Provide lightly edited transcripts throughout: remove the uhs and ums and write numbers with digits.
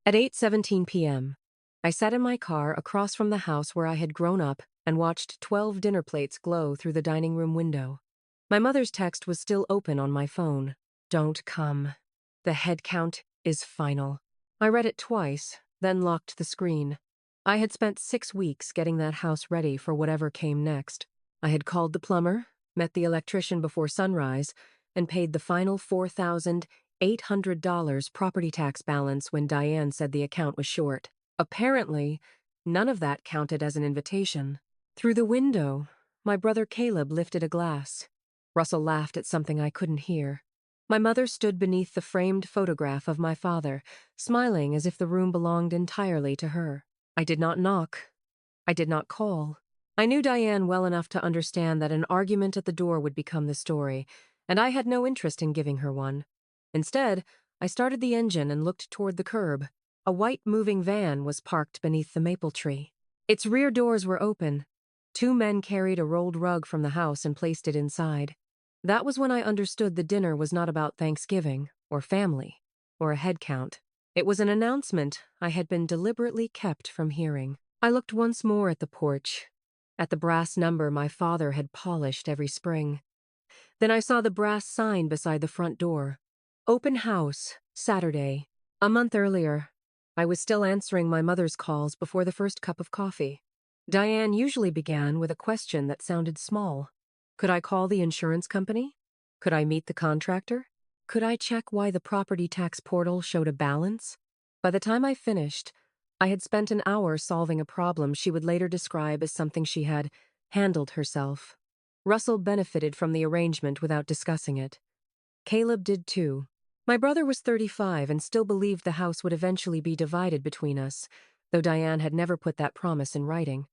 At 8:17 p.m., I sat in my car across from the house where I had grown up and watched 12 dinner plates glow through the dining room window. My mother's text was still open on my phone. Don't come. The head count is final. I read it twice, then locked the screen. I had spent 6 weeks getting that house ready for whatever came next. I had called the plumber, met the electrician before sunrise, and paid the final $4,800 property tax balance when Diane said the account was short. Apparently, none of that counted as an invitation. Through the window, my brother Caleb lifted a glass. Russell laughed at something I couldn't hear. My mother stood beneath the framed photograph of my father, smiling as if the room belonged entirely to her. I did not knock. I did not call. I knew Diane well enough to understand that an argument at the door would become the story, and I had no interest in giving her one. Instead, I started the engine and looked toward the curb. A white moving van was parked beneath the maple tree. Its rear doors were open. 2 men carried a rolled rug from the house and placed it inside. That was when I understood the dinner was not about Thanksgiving, or family, or a head count. It was an announcement I had been deliberately kept from hearing. I looked once more at the porch, at the brass number my father had polished every spring. Then I saw the brass sign beside the front door. Open house, Saturday. A month earlier, I was still answering my mother's calls before the first cup of coffee. Diane usually began with a question that sounded small. Could I call the insurance company? Could I meet the contractor? Could I check why the property tax portal showed a balance? By the time I finished, I had spent an hour solving a problem she would later describe as something she had handled herself. Russell benefited from the arrangement without discussing it. Caleb did too. My brother was 35 and still believed the house would eventually be divided between us, though Diane had never put that promise in writing.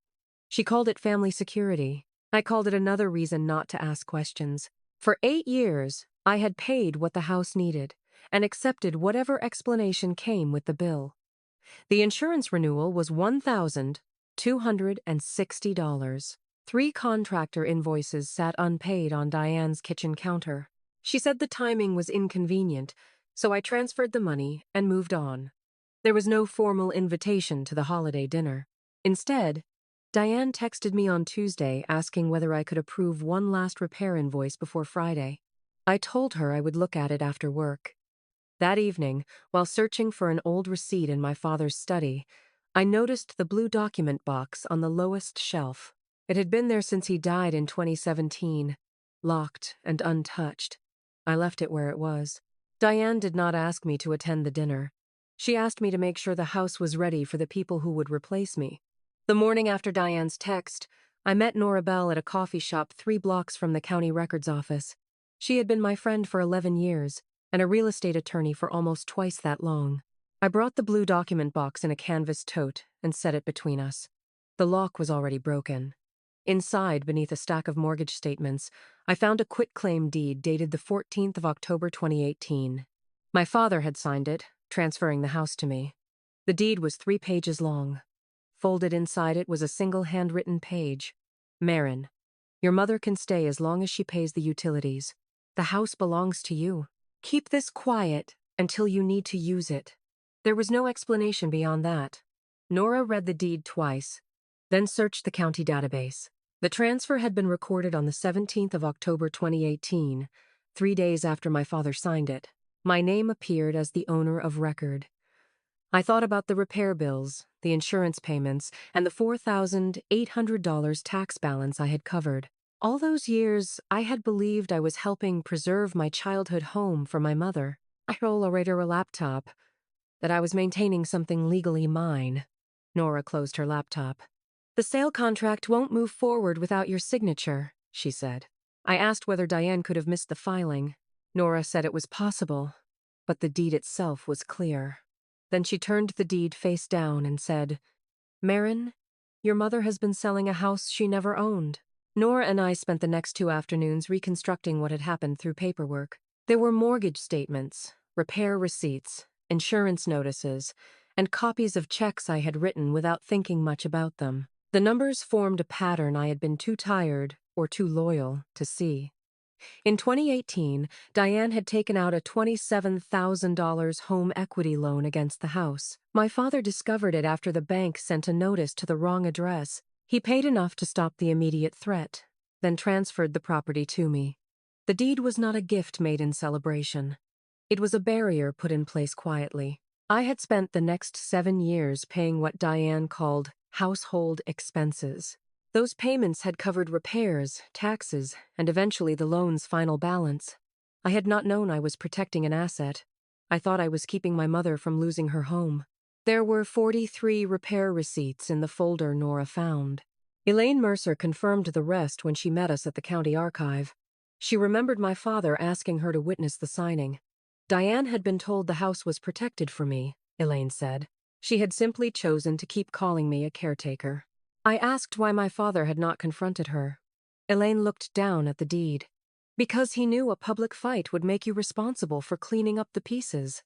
She called it family security. I called it another reason not to ask questions. For 8 years, I had paid what the house needed and accepted whatever explanation came with the bill. The insurance renewal was $1,260. 3 contractor invoices sat unpaid on Diane's kitchen counter. She said the timing was inconvenient, so I transferred the money and moved on. There was no formal invitation to the holiday dinner. Instead, Diane texted me on Tuesday asking whether I could approve one last repair invoice before Friday. I told her I would look at it after work. That evening, while searching for an old receipt in my father's study, I noticed the blue document box on the lowest shelf. It had been there since he died in 2017, locked and untouched. I left it where it was. Diane did not ask me to attend the dinner. She asked me to make sure the house was ready for the people who would replace me. The morning after Diane's text, I met Nora Bell at a coffee shop 3 blocks from the county records office. She had been my friend for 11 years, and a real estate attorney for almost twice that long. I brought the blue document box in a canvas tote and set it between us. The lock was already broken. Inside, beneath a stack of mortgage statements, I found a quitclaim deed dated the 14th of October 2018. My father had signed it, transferring the house to me. The deed was 3 pages long. Folded inside it was a single handwritten page. Marin, your mother can stay as long as she pays the utilities. The house belongs to you. Keep this quiet until you need to use it. There was no explanation beyond that. Nora read the deed twice, then searched the county database. The transfer had been recorded on the 17th of October 2018, 3 days after my father signed it. My name appeared as the owner of record. I thought about the repair bills, the insurance payments, and the $4,800 tax balance I had covered. All those years, I had believed I was helping preserve my childhood home for my mother. I roll a laptop, that I was maintaining something legally mine. Nora closed her laptop. The sale contract won't move forward without your signature, she said. I asked whether Diane could have missed the filing. Nora said it was possible, but the deed itself was clear. Then she turned the deed face down and said, Marin, your mother has been selling a house she never owned. Nora and I spent the next 2 afternoons reconstructing what had happened through paperwork. There were mortgage statements, repair receipts, insurance notices, and copies of checks I had written without thinking much about them. The numbers formed a pattern I had been too tired or too loyal to see. In 2018, Diane had taken out a $27,000 home equity loan against the house. My father discovered it after the bank sent a notice to the wrong address. He paid enough to stop the immediate threat, then transferred the property to me. The deed was not a gift made in celebration. It was a barrier put in place quietly. I had spent the next 7 years paying what Diane called household expenses. Those payments had covered repairs, taxes, and eventually the loan's final balance. I had not known I was protecting an asset. I thought I was keeping my mother from losing her home. There were 43 repair receipts in the folder Nora found. Elaine Mercer confirmed the rest when she met us at the county archive. She remembered my father asking her to witness the signing. Diane had been told the house was protected for me, Elaine said. She had simply chosen to keep calling me a caretaker. I asked why my father had not confronted her. Elaine looked down at the deed. Because he knew a public fight would make you responsible for cleaning up the pieces.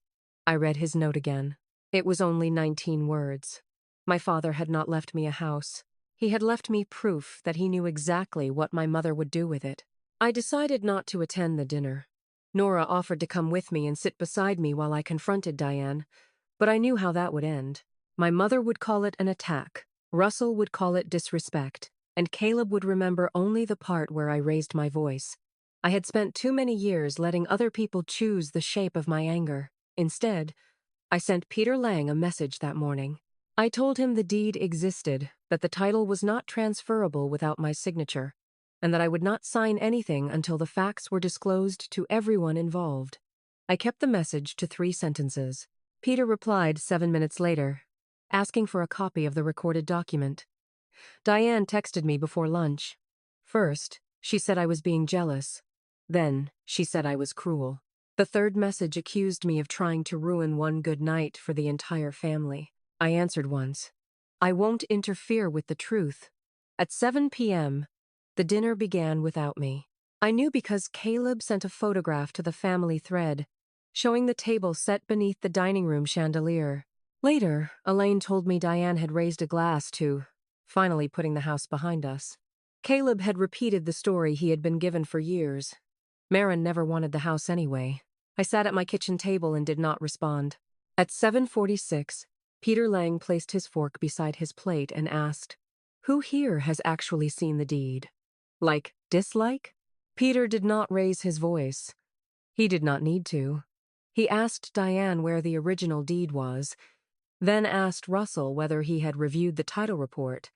I read his note again. It was only 19 words. My father had not left me a house. He had left me proof that he knew exactly what my mother would do with it. I decided not to attend the dinner. Nora offered to come with me and sit beside me while I confronted Diane, but I knew how that would end. My mother would call it an attack. Russell would call it disrespect, and Caleb would remember only the part where I raised my voice. I had spent too many years letting other people choose the shape of my anger. Instead, I sent Peter Lang a message that morning. I told him the deed existed, that the title was not transferable without my signature, and that I would not sign anything until the facts were disclosed to everyone involved. I kept the message to 3 sentences. Peter replied 7 minutes later, asking for a copy of the recorded document. Diane texted me before lunch. First, she said I was being jealous. Then, she said I was cruel. The third message accused me of trying to ruin one good night for the entire family. I answered once, I won't interfere with the truth. At 7 p.m., the dinner began without me. I knew because Caleb sent a photograph to the family thread, showing the table set beneath the dining room chandelier. Later, Elaine told me Diane had raised a glass to, finally putting the house behind us. Caleb had repeated the story he had been given for years. Marin never wanted the house anyway. I sat at my kitchen table and did not respond. At 7:46, Peter Lang placed his fork beside his plate and asked, "Who here has actually seen the deed? Like, dislike?" Peter did not raise his voice. He did not need to. He asked Diane where the original deed was, then asked Russell whether he had reviewed the title report.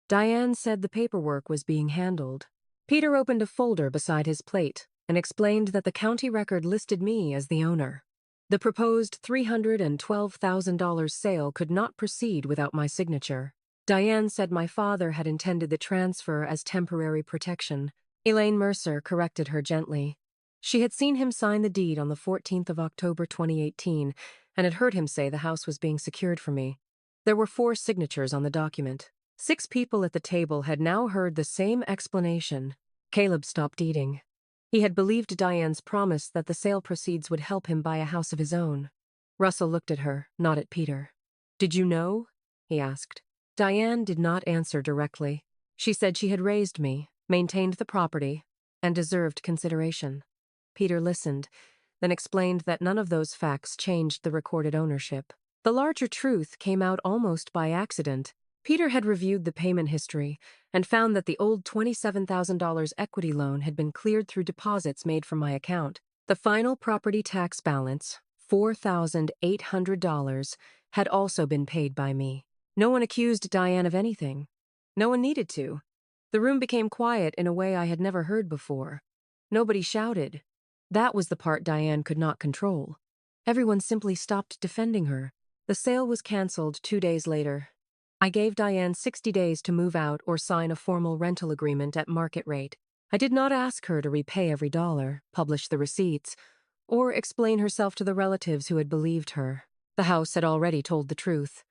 Diane said the paperwork was being handled. Peter opened a folder beside his plate and explained that the county record listed me as the owner. The proposed $312,000 sale could not proceed without my signature. Diane said my father had intended the transfer as temporary protection. Elaine Mercer corrected her gently. She had seen him sign the deed on the 14th of October 2018 and had heard him say the house was being secured for me. There were 4 signatures on the document. 6 people at the table had now heard the same explanation. Caleb stopped eating. He had believed Diane's promise that the sale proceeds would help him buy a house of his own. Russell looked at her, not at Peter. "Did you know?" he asked. Diane did not answer directly. She said she had raised me, maintained the property, and deserved consideration. Peter listened, then explained that none of those facts changed the recorded ownership. The larger truth came out almost by accident. Peter had reviewed the payment history and found that the old $27,000 equity loan had been cleared through deposits made from my account. The final property tax balance, $4,800, had also been paid by me. No one accused Diane of anything. No one needed to. The room became quiet in a way I had never heard before. Nobody shouted. That was the part Diane could not control. Everyone simply stopped defending her. The sale was canceled 2 days later. I gave Diane 60 days to move out or sign a formal rental agreement at market rate. I did not ask her to repay every dollar, publish the receipts, or explain herself to the relatives who had believed her. The house had already told the truth.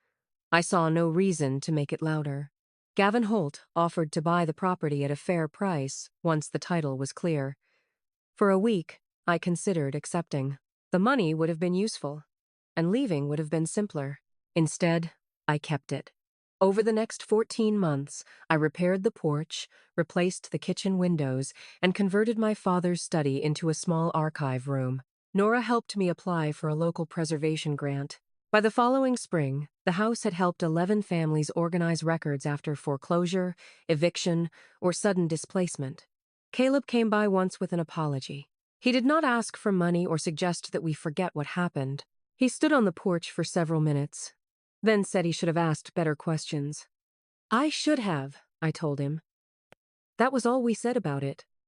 I saw no reason to make it louder. Gavin Holt offered to buy the property at a fair price once the title was clear. For a week, I considered accepting. The money would have been useful, and leaving would have been simpler. Instead, I kept it. Over the next 14 months, I repaired the porch, replaced the kitchen windows, and converted my father's study into a small archive room. Nora helped me apply for a local preservation grant. By the following spring, the house had helped 11 families organize records after foreclosure, eviction, or sudden displacement. Caleb came by once with an apology. He did not ask for money or suggest that we forget what happened. He stood on the porch for several minutes, then said he should have asked better questions. I should have, I told him. That was all we said about it.